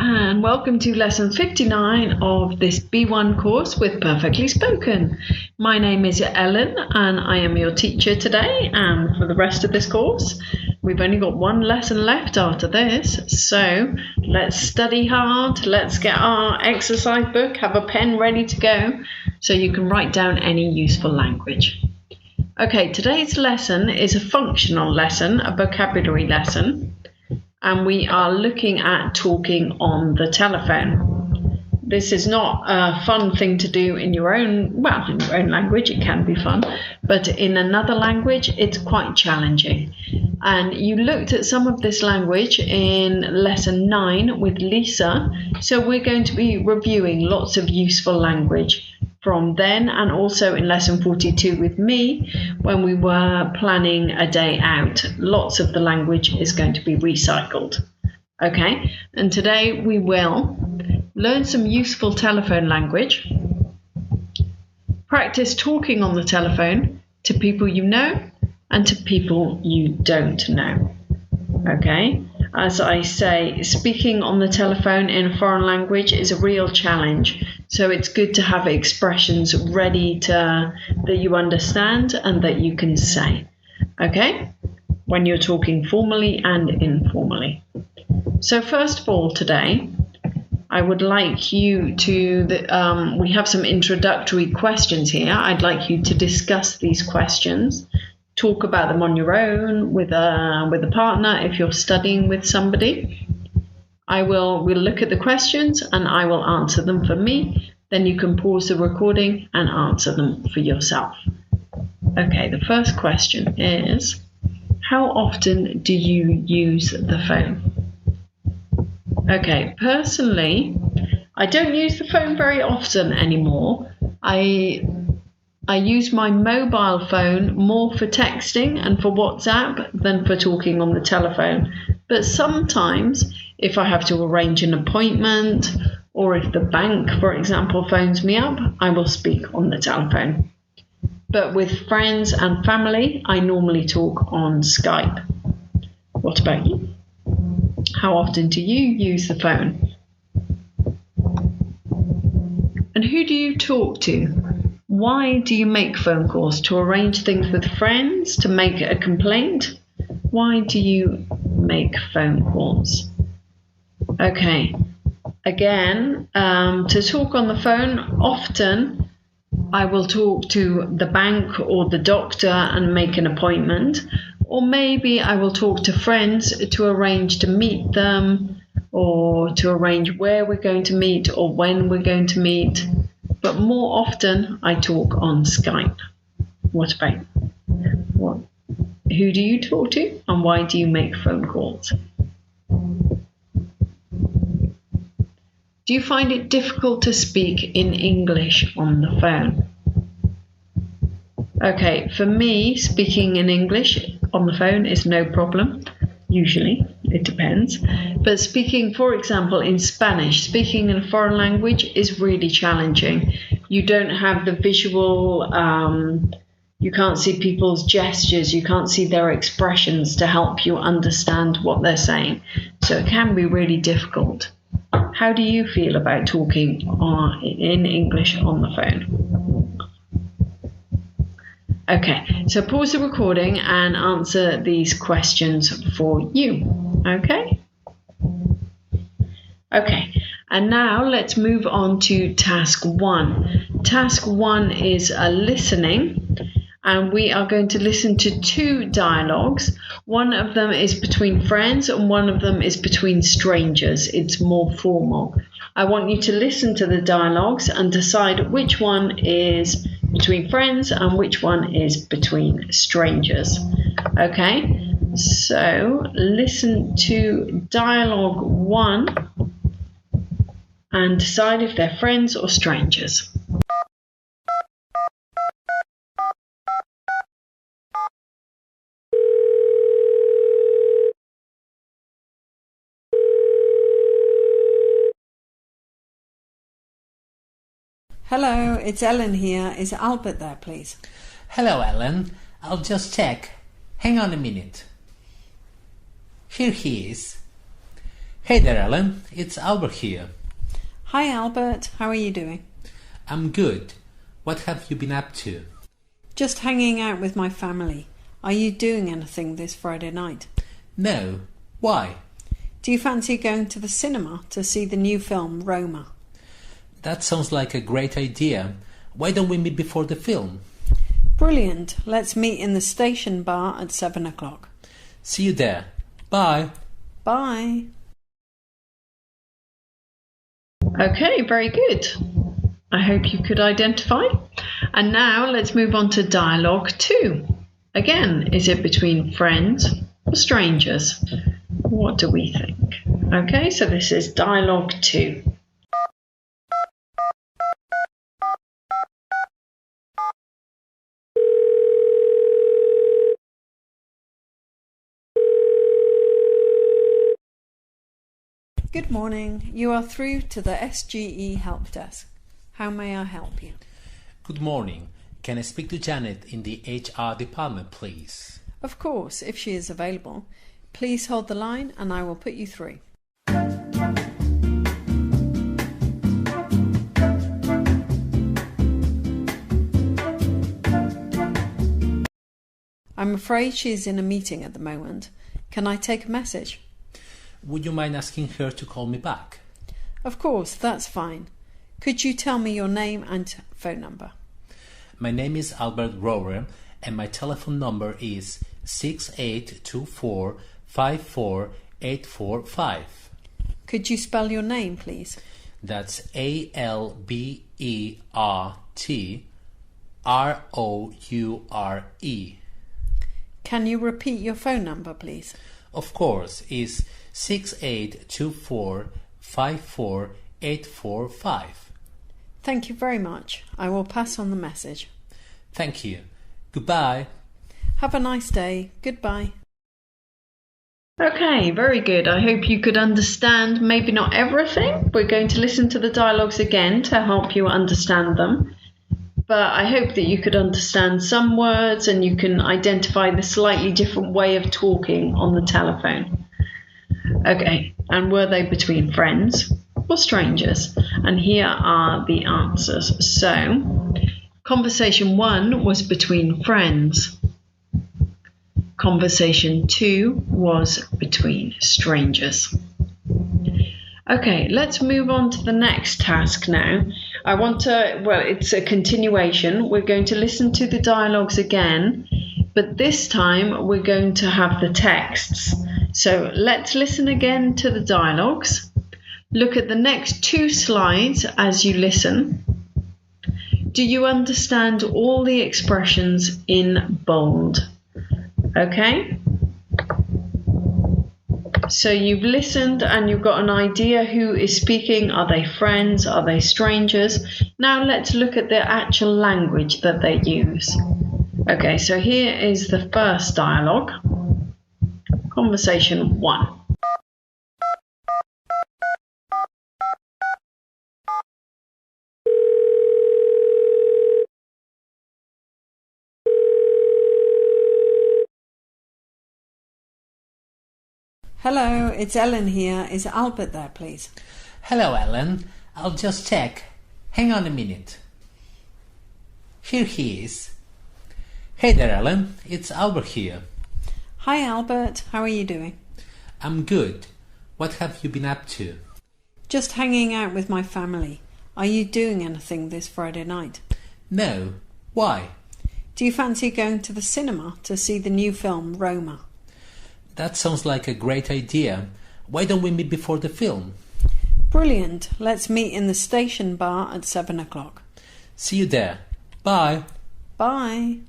and welcome to lesson 59 of this B1 course with Perfectly Spoken. My name is Ellen and I am your teacher today, and for the rest of this course we've only got one lesson left after this, so let's study hard, let's get our exercise book, have a pen ready to go so you can write down any useful language. Okay, today's lesson is a functional lesson, a vocabulary lesson. And we are looking at talking on the telephone. This is not a fun thing to do in your own language. It can be fun, but in another language, it's quite challenging. And you looked at some of this language in lesson 9 with Lisa. So we're going to be reviewing lots of useful language from then, and also in lesson 42 with me when we were planning a day out. Lots of the language is going to be recycled. Okay, and today we will learn some useful telephone language, practice talking on the telephone to people you know and to people you don't know. Okay, as I say, speaking on the telephone in a foreign language is a real challenge. So it's good to have expressions ready that you understand and that you can say, okay, when you're talking formally and informally. So first of all today, I would like you to, we have some introductory questions here. I'd like you to discuss these questions, talk about them on your own with a partner if you're studying with somebody. We'll look at the questions and I will answer them for me. Then you can pause the recording and answer them for yourself. Okay, the first question is, how often do you use the phone? Okay, personally, I don't use the phone very often anymore. I use my mobile phone more for texting and for WhatsApp than for talking on the telephone. But sometimes, if I have to arrange an appointment, or if the bank, for example, phones me up, I will speak on the telephone. But with friends and family, I normally talk on Skype. What about you? How often do you use the phone? And who do you talk to? Why do you make phone calls? To arrange things with friends? To make a complaint? Why do you make phone calls? Okay, again, to talk on the phone, often I will talk to the bank or the doctor and make an appointment. Or maybe I will talk to friends to arrange to meet them, or to arrange where we're going to meet or when we're going to meet. But more often I talk on Skype. What about what? Who do you talk to and why do you make phone calls? Do you find it difficult to speak in English on the phone? Okay, for me, speaking in English on the phone is no problem. Usually, it depends. But speaking, for example, in Spanish, speaking in a foreign language is really challenging. You don't have the visual, you can't see people's gestures, you can't see their expressions to help you understand what they're saying. So it can be really difficult. How do you feel about talking in English on the phone? Okay, so pause the recording and answer these questions for you. Okay? Okay, and now let's move on to task 1. Task 1 is a listening, and we are going to listen to 2 dialogues. One of them is between friends and one of them is between strangers. It's more formal. I want you to listen to the dialogues and decide which one is between friends and which one is between strangers. Okay, so listen to dialogue 1 and decide if they're friends or strangers. Hello, it's Ellen here. Is Albert there, please? Hello, Ellen. I'll just check. Hang on a minute. Here he is. Hey there, Ellen. It's Albert here. Hi Albert, how are you doing? I'm good. What have you been up to? Just hanging out with my family. Are you doing anything this Friday night? No. Why? Do you fancy going to the cinema to see the new film Roma? That sounds like a great idea. Why don't we meet before the film? Brilliant. Let's meet in the station bar at 7 o'clock. See you there. Bye. Bye. Okay, very good. I hope you could identify. And now let's move on to dialogue 2. Again, is it between friends or strangers? What do we think? Okay, so this is dialogue 2. Good morning. You are through to the SGE help desk. How may I help you? Good morning. Can I speak to Janet in the HR department, please? Of course, if she is available. Please hold the line and I will put you through. I'm afraid she is in a meeting at the moment. Can I take a message? Would you mind asking her to call me back? Of course, that's fine. Could you tell me your name and phone number? My name is Albert Rohrer and my telephone number is 6824 54845. Could you spell your name, please? That's ALBERTROURE. Can you repeat your phone number, please? Of course, is 6824 54845. Thank you very much. I will pass on the message. Thank you. Goodbye. Have a nice day. Goodbye. Okay, very good. I hope you could understand maybe not everything. We're going to listen to the dialogues again to help you understand them. But I hope that you could understand some words and you can identify the slightly different way of talking on the telephone. Okay, and were they between friends or strangers? And here are the answers. So, conversation 1 was between friends. Conversation 2 was between strangers. Okay, let's move on to the next task now. It's a continuation. We're going to listen to the dialogues again, but this time we're going to have the texts. So let's listen again to the dialogues. Look at the next 2 slides as you listen. Do you understand all the expressions in bold? Okay? So you've listened and you've got an idea who is speaking. Are they friends? Are they strangers? Now let's look at the actual language that they use. Okay, so here is the first dialogue. Conversation 1. Hello, it's Ellen here. Is Albert there, please? Hello, Ellen. I'll just check. Hang on a minute. Here he is. Hey there, Ellen. It's Albert here. Hi Albert, how are you doing? I'm good. What have you been up to? Just hanging out with my family. Are you doing anything this Friday night? No. Why? Do you fancy going to the cinema to see the new film Roma? That sounds like a great idea. Why don't we meet before the film? Brilliant. Let's meet in the station bar at 7 o'clock. See you there. Bye. Bye.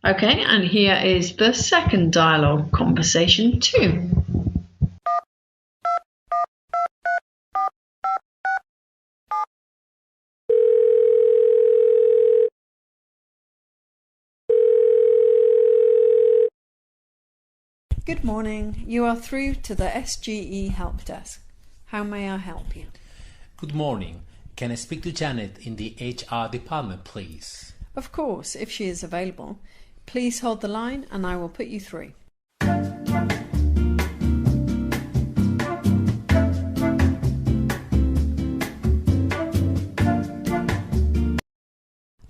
Okay, and here is the second dialogue, conversation 2. Good morning. You are through to the SGE help desk. How may I help you? Good morning. Can I speak to Janet in the HR department, please? Of course, if she is available. Please hold the line and I will put you through.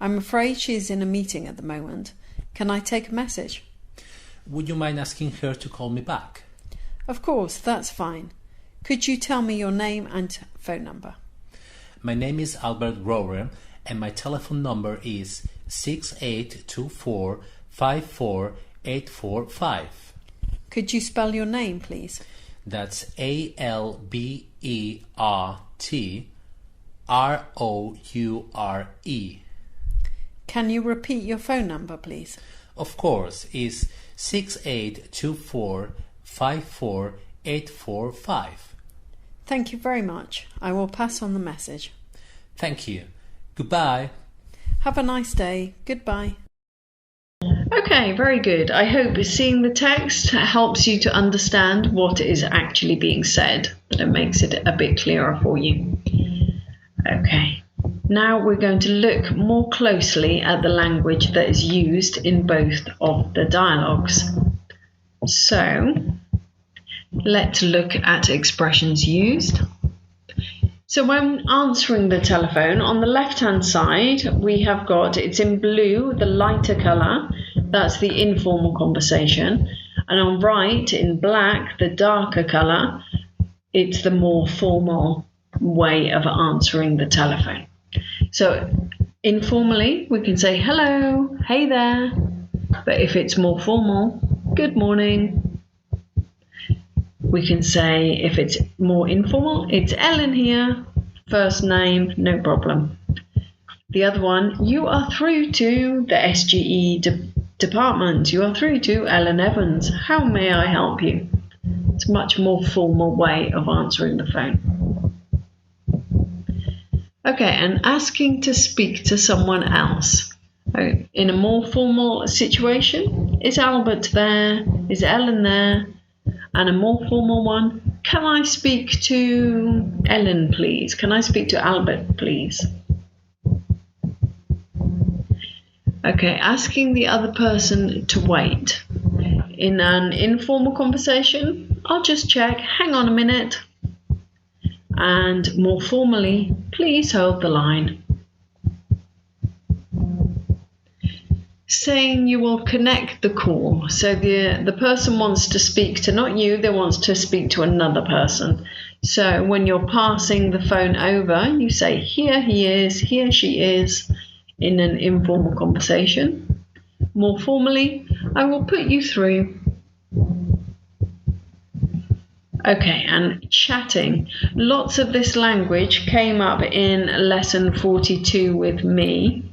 I'm afraid she's in a meeting at the moment. Can I take a message? Would you mind asking her to call me back? Of course, that's fine. Could you tell me your name and phone number? My name is Albert Grover and my telephone number is 6824 54845. Could you spell your name, please? That's ALBERTROURE. Can you repeat your phone number, please? Of course, is 6824 54845. Thank you very much. I will pass on the message. Thank you. Goodbye. Have a nice day. Goodbye. Okay, very good. I hope seeing the text helps you to understand what is actually being said, that it makes it a bit clearer for you. Okay, now we're going to look more closely at the language that is used in both of the dialogues. So, let's look at expressions used. So when answering the telephone, on the left-hand side, we have got, it's in blue, the lighter colour, that's the informal conversation. And on right, in black, the darker colour, it's the more formal way of answering the telephone. So informally, we can say, hello, hey there. But if it's more formal, good morning. We can say, if it's more informal, it's Ellen here, first name, no problem. The other one, you are through to the SGE department. You are through to Ellen Evans. How may I help you? It's a much more formal way of answering the phone. Okay, and asking to speak to someone else. In a more formal situation, is Albert there? Is Ellen there? And a more formal one, can I speak to Ellen, please? Can I speak to Albert, please? Okay, asking the other person to wait. In an informal conversation, I'll just check, hang on a minute. And more formally, please hold the line. Saying you will connect the call. So the person wants to speak to not you, they want to speak to another person. So when you're passing the phone over, you say, here he is, here she is, in an informal conversation. More formally, I will put you through. Okay, and chatting. Lots of this language came up in lesson 42 with me,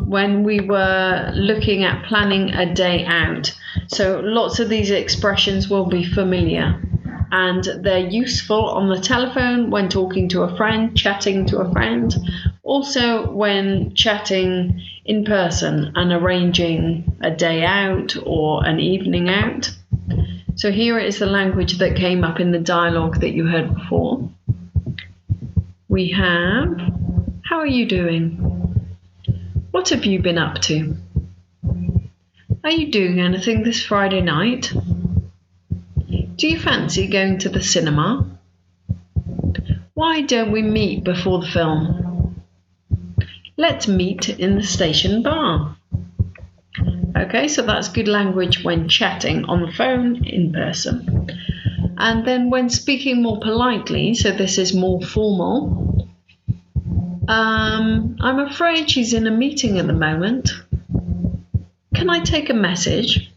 when we were looking at planning a day out. So lots of these expressions will be familiar and they're useful on the telephone when talking to a friend, chatting to a friend, also when chatting in person and arranging a day out or an evening out. So here is the language that came up in the dialogue that you heard before. We have, how are you doing? What have you been up to? Are you doing anything this Friday night? Do you fancy going to the cinema? Why don't we meet before the film? Let's meet in the station bar. Okay, so that's good language when chatting on the phone in person. And then when speaking more politely, so this is more formal, I'm afraid she's in a meeting at the moment. Can I take a message?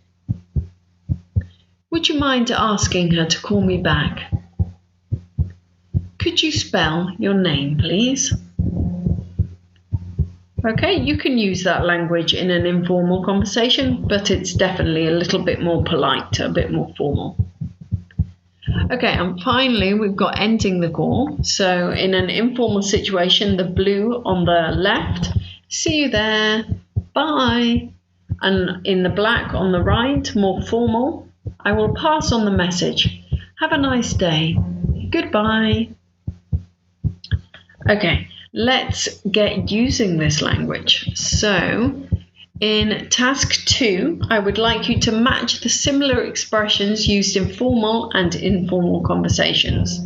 Would you mind asking her to call me back? Could you spell your name, please? Okay, you can use that language in an informal conversation, but it's definitely a little bit more polite, a bit more formal. Okay, and finally, we've got ending the call. So in an informal situation, the blue on the left, see you there, bye. And in the black on the right, more formal, I will pass on the message. Have a nice day. Goodbye. Okay, let's get using this language. So in task 2, I would like you to match the similar expressions used in formal and informal conversations.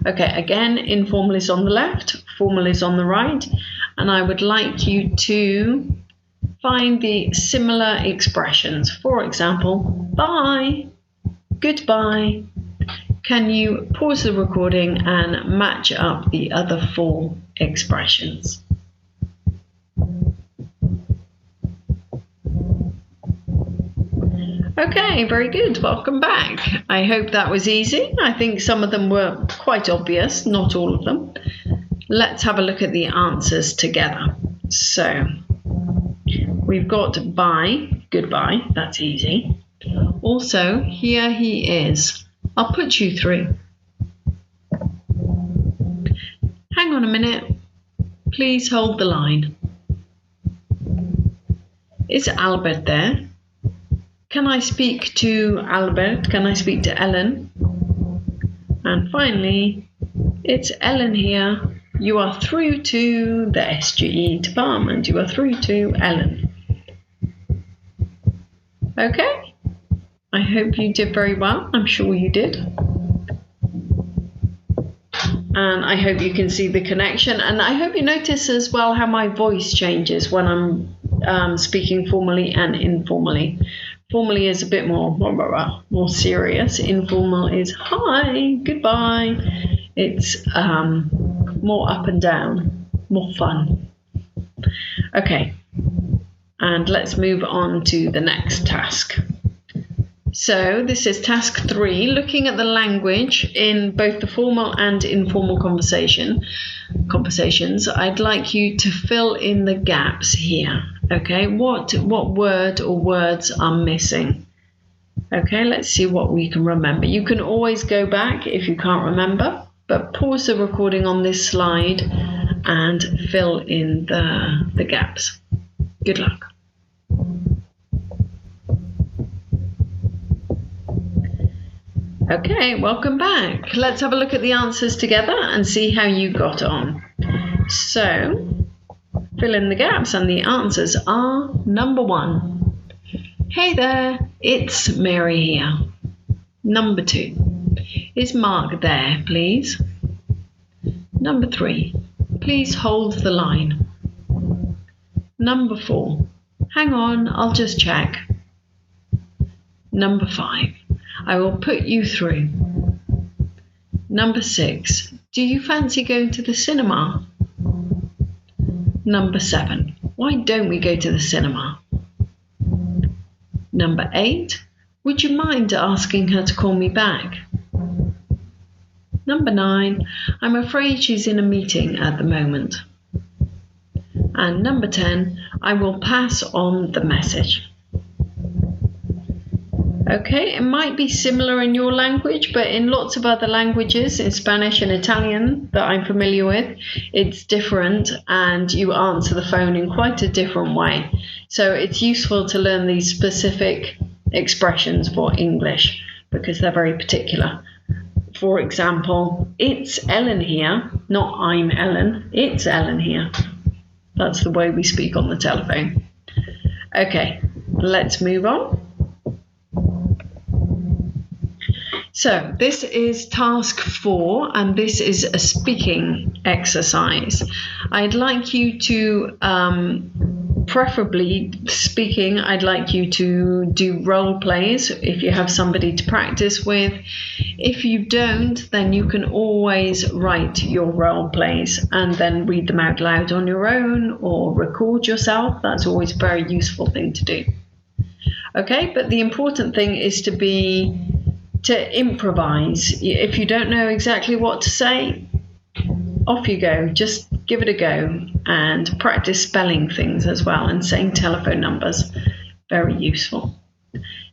Okay, again, informal is on the left, formal is on the right, and I would like you to find the similar expressions. For example, bye, goodbye. Can you pause the recording and match up the other 4 expressions? Okay, very good. Welcome back. I hope that was easy. I think some of them were quite obvious, not all of them. Let's have a look at the answers together. So, we've got bye, goodbye, that's easy. Also, here he is. I'll put you through. Hang on a minute. Please hold the line. Is Albert there? Can I speak to Albert? Can I speak to Ellen? And finally, it's Ellen here. You are through to the SGE department. You are through to Ellen. Okay? I hope you did very well. I'm sure you did. And I hope you can see the connection. And I hope you notice as well how my voice changes when I'm speaking formally and informally. Formally is a bit more serious. Informal is hi, goodbye. It's more up and down, more fun. Okay, and let's move on to the next task. So this is task 3, looking at the language in both the formal and informal conversations. I'd like you to fill in the gaps here. Okay, what word or words are missing? Okay, let's see what we can remember. You can always go back if you can't remember, but pause the recording on this slide and fill in the gaps. Good luck. Okay, welcome back. Let's have a look at the answers together and see how you got on. So, fill in the gaps, and the answers are number 1. Hey there, it's Mary here. Number 2. Is Mark there, please? Number 3. Please hold the line. Number 4. Hang on, I'll just check. Number 5. I will put you through. Number 6. Do you fancy going to the cinema? Number 7. Why don't we go to the cinema? Number 8. Would you mind asking her to call me back? Number 9. I'm afraid she's in a meeting at the moment. And number 10. I will pass on the message. Okay, it might be similar in your language, but in lots of other languages, in Spanish and Italian that I'm familiar with, it's different and you answer the phone in quite a different way. So it's useful to learn these specific expressions for English because they're very particular. For example, it's Ellen here, not I'm Ellen, it's Ellen here. That's the way we speak on the telephone. Okay, let's move on. So this is task 4 and this is a speaking exercise. I'd like you to, preferably speaking, I'd like you to do role plays if you have somebody to practice with. If you don't, then you can always write your role plays and then read them out loud on your own or record yourself. That's always a very useful thing to do. Okay, but the important thing is to improvise. If you don't know exactly what to say, off you go. Just give it a go and practice spelling things as well and saying telephone numbers. Very useful.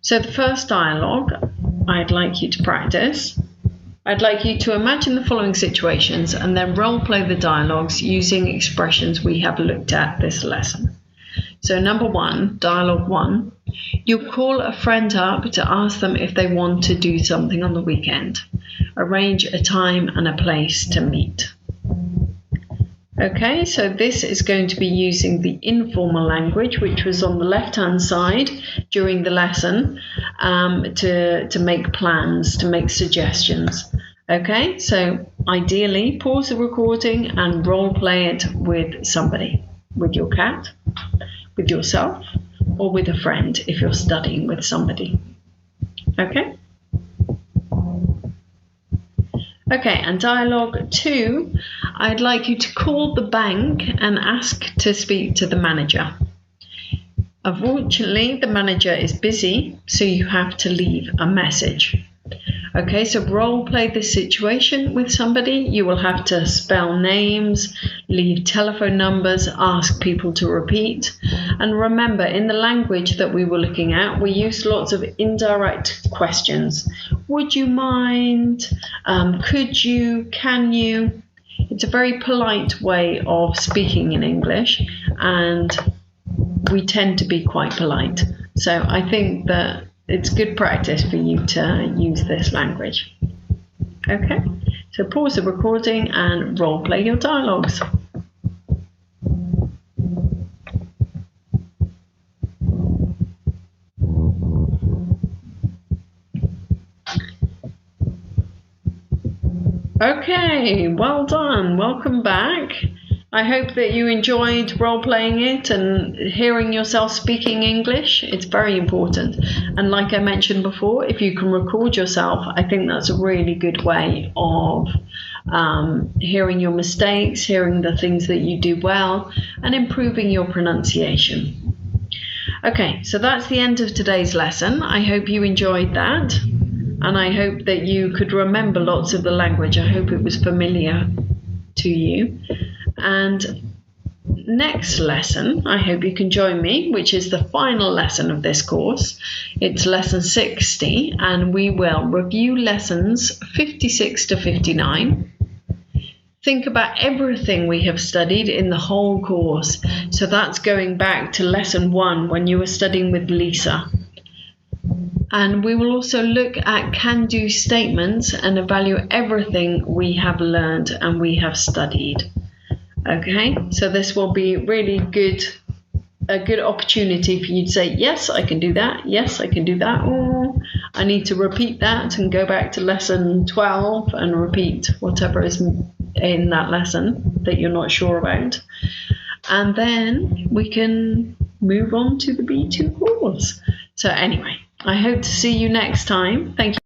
So the first dialogue I'd like you to practice. I'd like you to imagine the following situations and then role play the dialogues using expressions we have looked at this lesson. So number 1, dialogue 1. You call a friend up to ask them if they want to do something on the weekend. Arrange a time and a place to meet. Okay, so this is going to be using the informal language, which was on the left-hand side during the lesson, to make plans, to make suggestions. Okay, so ideally pause the recording and role play it with somebody, with your cat, with yourself, or with a friend if you're studying with somebody. Okay? Okay, and dialogue 2, I'd like you to call the bank and ask to speak to the manager. Unfortunately, the manager is busy, so you have to leave a message. Okay, so role play this situation with somebody. You will have to spell names, leave telephone numbers, ask people to repeat. And remember, in the language that we were looking at, we used lots of indirect questions. Would you mind? Could you? Can you? It's a very polite way of speaking in English, and we tend to be quite polite. So I think that it's good practice for you to use this language. Okay, so pause the recording and role play your dialogues. Okay, well done. Welcome back. I hope that you enjoyed role-playing it and hearing yourself speaking English. It's very important. And like I mentioned before, if you can record yourself, I think that's a really good way of hearing your mistakes, hearing the things that you do well, and improving your pronunciation. Okay, so that's the end of today's lesson. I hope you enjoyed that. And I hope that you could remember lots of the language. I hope it was familiar to you. And next lesson, I hope you can join me, which is the final lesson of this course. It's lesson 60, and we will review lessons 56 to 59. Think about everything we have studied in the whole course. So that's going back to lesson 1 when you were studying with Lisa. And we will also look at can-do statements and evaluate everything we have learned and we have studied. Okay, so this will be really a good opportunity for you to say, yes, I can do that. Yes, I can do that. Or I need to repeat that and go back to lesson 12 and repeat whatever is in that lesson that you're not sure about. And then we can move on to the B2 course. So anyway, I hope to see you next time. Thank you.